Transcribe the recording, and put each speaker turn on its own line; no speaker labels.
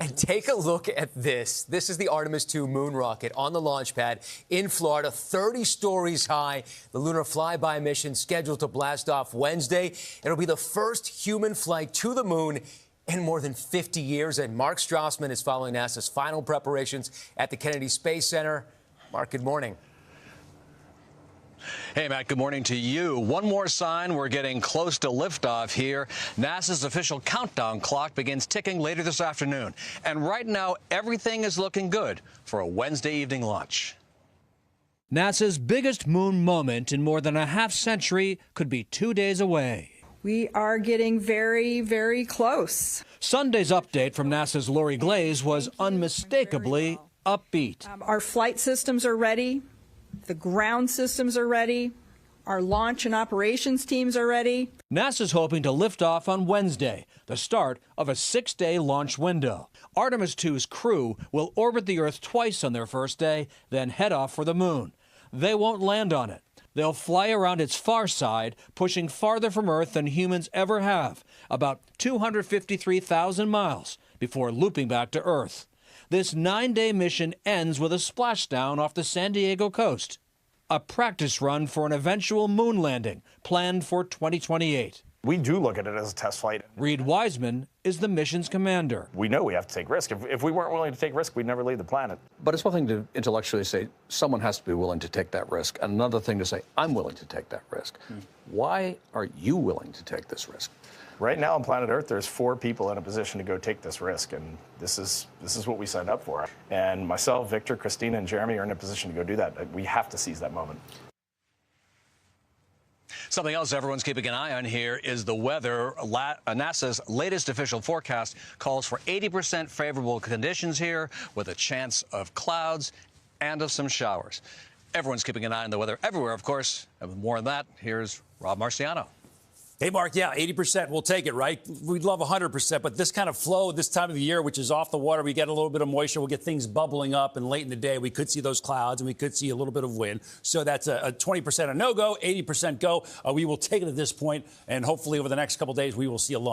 And take a look at this. This is the Artemis II moon rocket on the launch pad in Florida, 30 stories high. The lunar flyby mission scheduled to blast off Wednesday. It'll be the first human flight to the moon in more than 50 years. And Mark Strassmann is following NASA's final preparations at the Kennedy Space Center. Mark, good morning.
Hey, Matt, good morning to you. One more sign we're getting close to liftoff here. NASA's official countdown clock begins ticking later this afternoon. And right now, everything is looking good for a Wednesday evening launch.
NASA's biggest moon moment in more than a half-century could be 2 days away.
We are getting very, very close.
Sunday's update from NASA's Lori Glaze was unmistakably upbeat.
Our flight systems are ready. The ground systems are ready. Our launch and operations teams are ready.
NASA's hoping to lift off on Wednesday, the start of a 6-day launch window. Artemis II's crew will orbit the Earth twice on their first day, then head off for the moon. They won't land on it. They'll fly around its far side, pushing farther from Earth than humans ever have, about 253,000 miles, before looping back to Earth. This 9-day mission ends with a splashdown off the San Diego coast, a practice run for an eventual moon landing planned for 2028.
We do look at it as a test flight.
Reed Wiseman is the mission's commander.
We know we have to take risk. If we weren't willing to take risk, we'd never leave the planet.
But it's one thing to intellectually say someone has to be willing to take that risk, and another thing to say I'm willing to take that risk. Why are you willing to take this risk?
Right now on planet Earth, there's 4 people in a position to go take this risk, and this is what we signed up for. And myself, Victor, Christina, and Jeremy are in a position to go do that. We have to seize that moment.
Something else everyone's keeping an eye on here is the weather. NASA's latest official forecast calls for 80% favorable conditions here, with a chance of clouds and of some showers. Everyone's keeping an eye on the weather everywhere, of course. And with more on that, here's Rob Marciano.
Hey, Mark, yeah, 80%, we'll take it, right? We'd love 100%, but this kind of flow this time of the year, which is off the water, we get a little bit of moisture, we'll get things bubbling up, and late in the day, we could see those clouds, and we could see a little bit of wind. So that's a 20% a no-go, 80% go. We will take it at this point, and hopefully over the next couple days, we will see a launch.